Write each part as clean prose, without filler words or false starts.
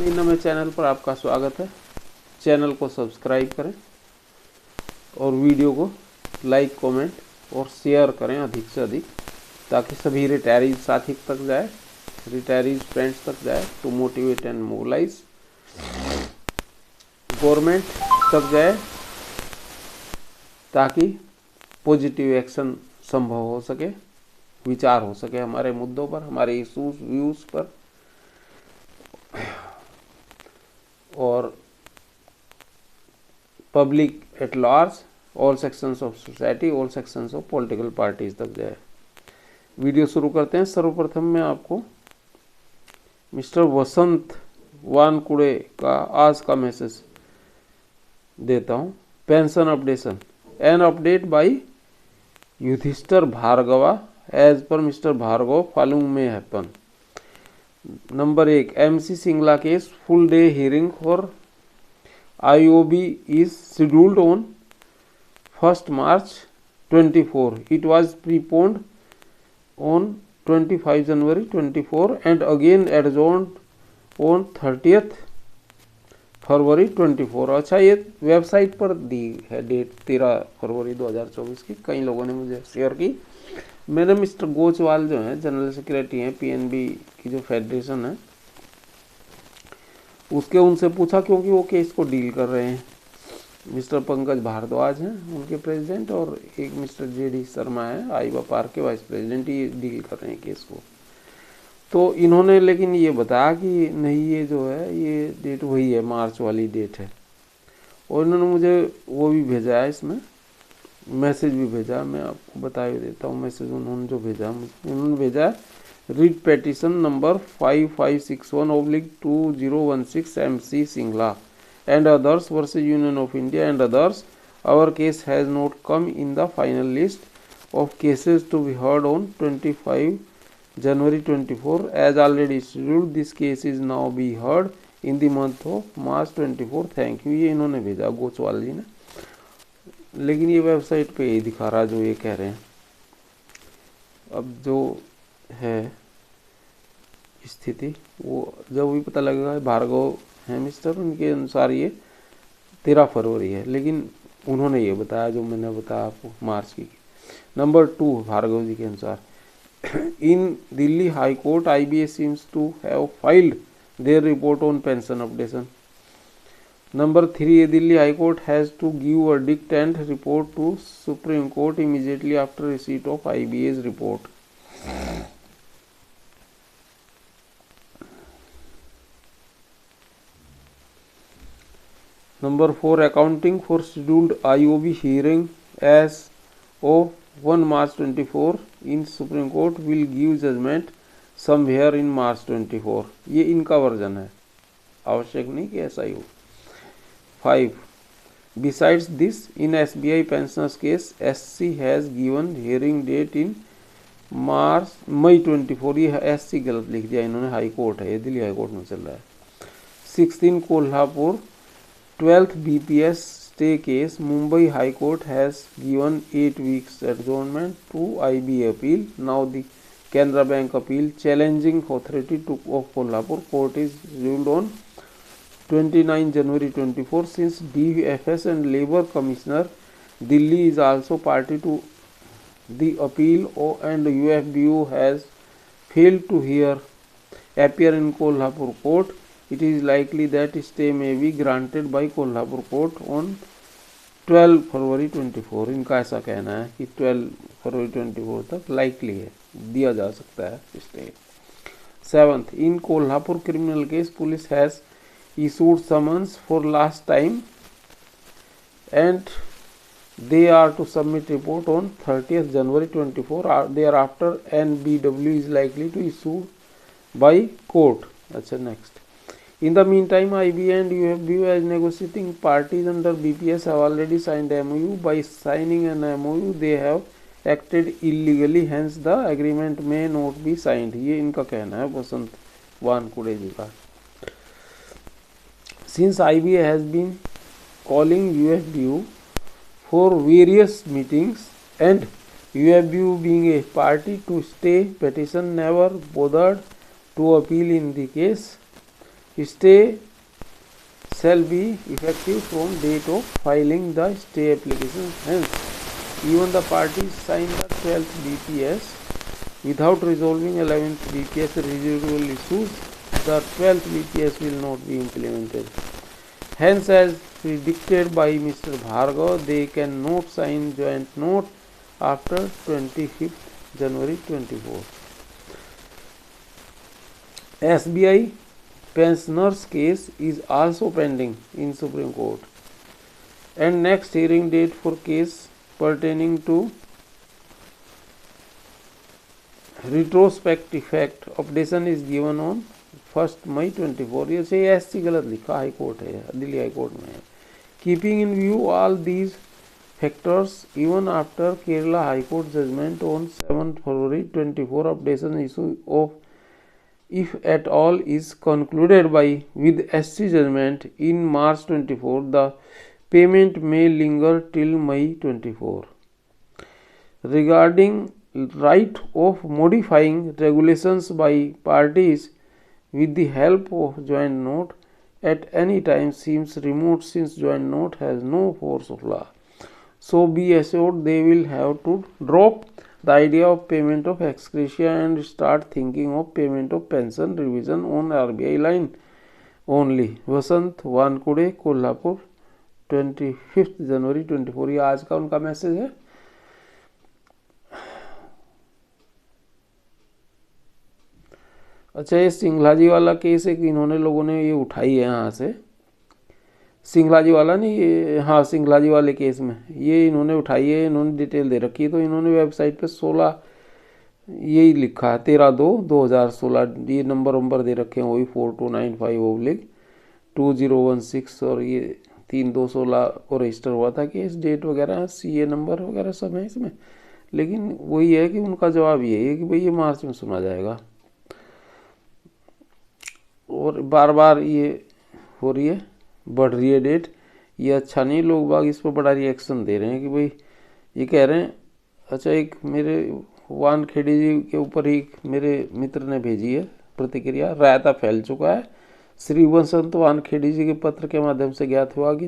अपने नए चैनल पर आपका स्वागत है। चैनल को सब्सक्राइब करें और वीडियो को लाइक, कमेंट और शेयर करें अधिक से अधिक, ताकि सभी रिटायरीज साथी तक जाए, रिटायरीज फ्रेंड्स तक जाए, to motivate and mobilise, government तक जाए, ताकि पॉजिटिव एक्शन संभव हो सके, विचार हो सके हमारे मुद्दों पर, हमारे इश्यूज व्यूज पर, और public at large, all sections of society, all sections of political parties तक जाए। वीडियो शुरू करते हैं। सर्वप्रथम मैं आपको मिस्टर वसंत वानकुड़े का आज का मैसेज देता हूं। Pension updation, an update by Yudhishthir Bhargava as per mister Bhargav following में happen. Number 1, MC Singla case full day hearing for IOB is scheduled on 1st March 24. It was preponed on 25 January 24 and again adjourned on 30th फरवरी 24। अच्छा, ये website पर दी है date 13 फरवरी 2024 की, कई लोगों ने मुझे शेयर की। मैंने मिस्टर गोचवाल जो है जनरल सेक्रेटरी हैं PNB की जो फेडरेशन है उसके, उनसे पूछा, क्योंकि वो केस को डील कर रहे हैं। मिस्टर पंकज भारद्वाज हैं उनके प्रेसिडेंट, और एक मिस्टर JD शर्मा है आईवा पार्क के वाइस प्रेसिडेंट, ये डील कर रहे हैं केस को। तो इन्होंने लेकिन ये बताया कि नहीं, ये जो है ये डेट वही है, मार्च वाली डेट है। और इन्होंने मुझे वो भी भेजा है, इसमें मैसेज भी भेजा, मैं आपको बता ही देता हूँ मैसेज उन्होंने जो भेजा। उन्होंने भेजा है, read petition number 5561/2016 MC Singla and others versus Union of India and others. Our case has not come in the final list of cases to be heard on 25 January 24 as already scheduled. This case is now be heard in the month of March 24. Thank you। ये इन्होंने भेजा गोचवाल जी ने, लेकिन ये website पे यही दिखा रहा जो ये कह रहे हैं। अब जो है स्थिति वो जब भी पता लगेगा। भार्गव है मिस्टर, उनके अनुसार ये 13 फरवरी है, लेकिन उन्होंने ये बताया जो मैंने बताया आपको मार्च की। नंबर 2, भार्गव जी के अनुसार, in Delhi high court IBA seems to have filed their report on pension updation. Number 3, Delhi High Court has to give verdict and report to Supreme Court immediately after receipt of IBA's report. Number 4, accounting for scheduled IOB hearing as of 1 March 24 in Supreme Court will give judgment somewhere in March 24। ये इनका version है, आवश्यक नहीं कि ऐसा ही हो। 5, besides this, in SBI pensioners case, SC has given hearing date in May 24। ये SC गलत लिख दिया इन्होंने, हाई कोर्ट है, ये दिल्ली हाई कोर्ट में चल रहा है। 16, Kolhapur 12th BPS stay case, Mumbai High Court has given 8 weeks adjournment to IBA appeal. Now the Canara Bank appeal challenging authority of Kolhapur court is ruled on 29 January 24। Since DFS and Labour Commissioner Delhi is also party to the appeal and UFBU has failed to appear in Kolhapur court, it is likely that stay may be granted by Kolhapur court on 12 फरवरी 24। इनका ऐसा कहना है कि 12 फरवरी 24 तक likely है, दिया जा सकता है stay. 7th, in Kolhapur criminal case police has issued summons for last time and they are to submit report on 30th January 24। thereafter NBW is likely to issue by court। अच्छा, next, in the meantime IBA and UFBU as negotiating parties under BPS have already signed MOU। by signing an MOU they have acted illegally, hence the agreement may not be signed। ये इनका कहना है वसंत वानकुड़े जी का। Since IBA has been calling UFBU for various meetings and UFBU being a party to stay petition never bothered to appeal in the case, Stay shall be effective from date of filing the stay application. Hence, even the parties sign the 12th BPS without resolving 11th BPS residual issues, the 12th BPS will not be implemented. Hence, as predicted by Mr. Bhargav, they cannot sign joint note after 25th January 24. SBI pensioners case is also pending in Supreme Court, and next hearing date for case pertaining to retrospect effect updation is given on 1st May 24. ये से ऐसी गलत लिखा, high court है, Delhi high court में है. Keeping in view all these factors, even after Kerala High Court judgment on 7 February 24, updation issue of if at all is concluded by with SC judgment in March 24, the payment may linger till May 24. Regarding right of modifying regulations by parties with the help of joint note at any time seems remote, since joint note has no force of law. So be assured they will have to drop the idea of payment of ex gratia and start thinking of payment of pension revision on RBI line only. वसंत वानकुड़े, कोल्हापुर, 25 जनवरी 24. ये आज का उनका message है. अच्छा, ये सिंघला जी वाला case है कि इन्होंने लोगों ने ये उठाई है यहाँ से. सिंघला जी वाला नहीं, ये हाँ सिंघला जी वाले केस में ये इन्होंने उठाई है, इन्होंने डिटेल दे रखी है. तो इन्होंने वेबसाइट पे 16 यही लिखा है 13/2/2016. ये नंबर दे रखे हैं वही 4295/2016 और ये 3/2/16 को रजिस्टर हुआ था केस. डेट वगैरह CA नंबर वगैरह सब है इसमें. लेकिन वही है कि उनका जवाब ये है कि भाई ये मार्च में सुना जाएगा. और बार बार ये हो रही है, बढ़ रही है डेट. ये अच्छा नहीं. लोग बाग इस पर बड़ा रिएक्शन दे रहे हैं कि भाई ये कह रहे हैं. अच्छा, एक मेरे वानखेड़ी जी के ऊपर ही मेरे मित्र ने भेजी है प्रतिक्रिया. रायता फैल चुका है. श्री वसंत वानखेड़ी जी के पत्र के माध्यम से ज्ञात हुआ कि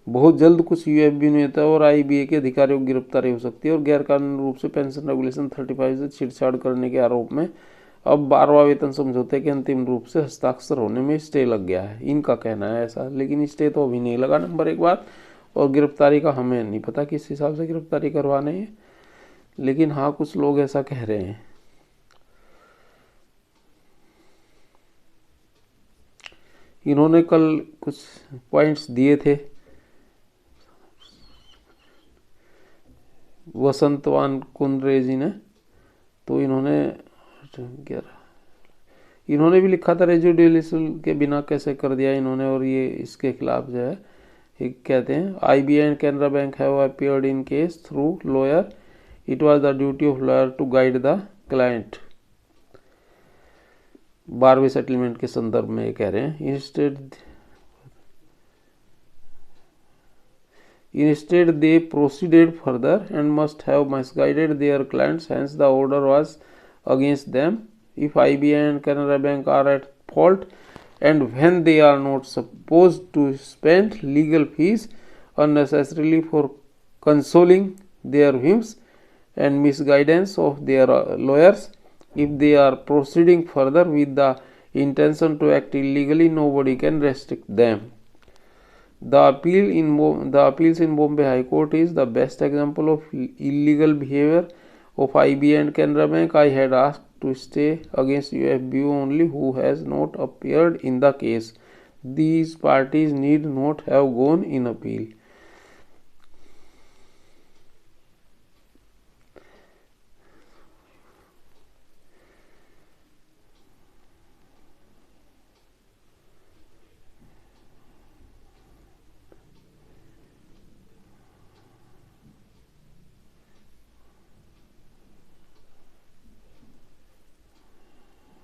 बहुत जल्द कुछ UFB नेता और IBA के अधिकारियों की गिरफ्तारी हो सकती है और गैरकानूनी रूप से पेंशन रेगुलेशन 35 से छेड़छाड़ करने के आरोप में अब 12वां वेतन समझौते के अंतिम रूप से हस्ताक्षर होने में स्टे लग गया है. इनका कहना है ऐसा, लेकिन स्टे तो अभी नहीं लगा, नंबर एक बात. और गिरफ्तारी का हमें नहीं पता किस हिसाब से गिरफ्तारी करवाने हैं, लेकिन हाँ कुछ लोग ऐसा कह रहे हैं. इन्होंने कल कुछ पॉइंट्स दिए थे वसंतवान कुंद्रे जी ने. तो इन्होंने भी लिखा था रेजिडुअल इशू के बिना कैसे कर दिया इन्होंने. और ये इसके खिलाफ जो है कहते हैं IBA and Canara bank have appeared in case through lawyer. It was the duty of lawyer to guide the client. 12वें सेटलमेंट के संदर्भ में ये कह रहे हैं. Instead, they proceeded further and must have misguided their clients. Hence, the order was against them. If IBA and Canara Bank are at fault, and when they are not supposed to spend legal fees unnecessarily for consoling their whims and misguidance of their lawyers, if they are proceeding further with the intention to act illegally, nobody can restrict them. The appeals in Bombay High Court is the best example of illegal behavior of IBA and Canara Bank. I had asked to stay against UFBU only, who has not appeared in the case. These parties need not have gone in appeal.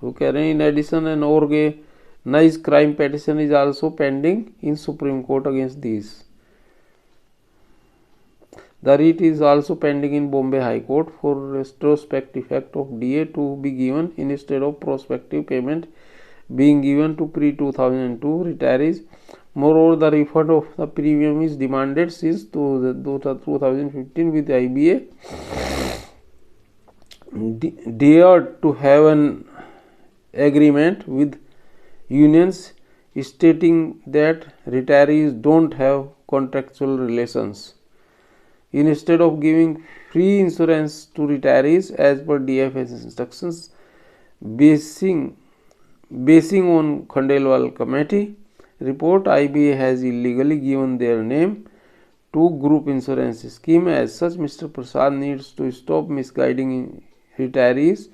वो कह रहे हैं in addition an organised crime petition is also pending in supreme court against this. The writ is also pending in Bombay High Court for retrospective effect of DA to be given instead of prospective payment being given to pre-2002 retirees. Moreover, the refund of the premium is demanded since 2015 with IBA dared to have an agreement with unions stating that retirees don't have contractual relations. Instead of giving free insurance to retirees as per DFS instructions, basing on Khandelwal committee report, IBA has illegally given their name to group insurance scheme. As such, Mr. Prasad needs to stop misguiding retirees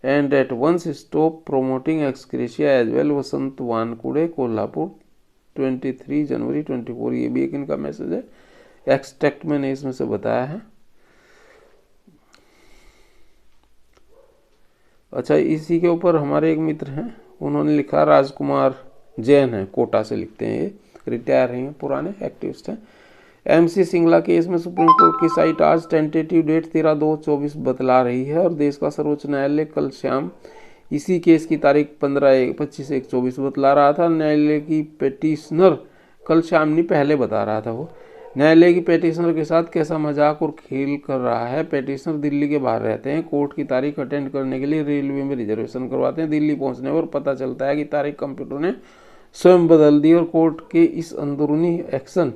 and at once stop promoting ex gratia as well. वसंत वानकुड़े, कोल्हापुर, 23 जनवरी 24। ये भी एक इनका message है, extract मैंने इसमें से बताया है। अच्छा, इसी के ऊपर हमारे एक मित्र हैं, उन्होंने लिखा, राजकुमार जैन है, कोटा से लिखते हैं, ये रिटायर हैं, पुराने एक्टिविस्ट हैं। MC सिंगला केस में सुप्रीम कोर्ट की साइट आज टेंटेटिव डेट 13/2/24 बतला रही है और देश का सर्वोच्च न्यायालय कल शाम इसी केस की तारीख 25/1/24 बतला रहा था। न्यायालय की पेटिशनर कल शाम नहीं, पहले बता रहा था वो। न्यायालय की पेटिशनर के साथ कैसा मजाक और खेल कर रहा है। पेटिशनर दिल्ली के बाहर रहते हैं, कोर्ट की तारीख अटेंड करने के लिए रेलवे में रिजर्वेशन करवाते हैं। दिल्ली पहुंचने पर पता चलता है कि तारीख कंप्यूटर ने स्वयं बदल दी और कोर्ट के इस अंदरूनी एक्शन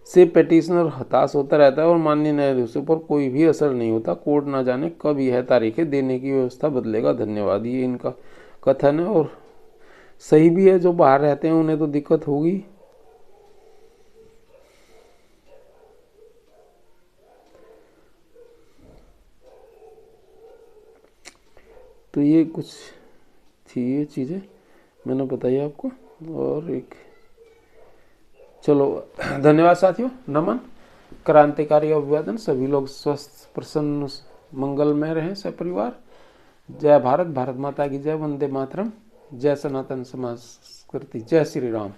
से पेटिशनर हताश होता रहता है और माननीय न्यायाधीशों पर कोई भी असर नहीं होता। कोर्ट ना जाने कब यह तारीखें देने की व्यवस्था बदलेगा। धन्यवाद। ये इनका कथन है और सही भी है। जो बाहर रहते हैं उन्हें तो दिक्कत होगी। तो ये कुछ थी ये चीज़ें मैंने बताई आपको। और एक चलो, धन्यवाद साथियों, नमन, क्रांतिकारी अभिवादन। सभी लोग स्वस्थ, प्रसन्न, मंगलमय रहें सपरिवार। जय भारत, भारत माता की जय, वंदे मातरम, जय सनातन समाज संस्कृति, जय श्री राम।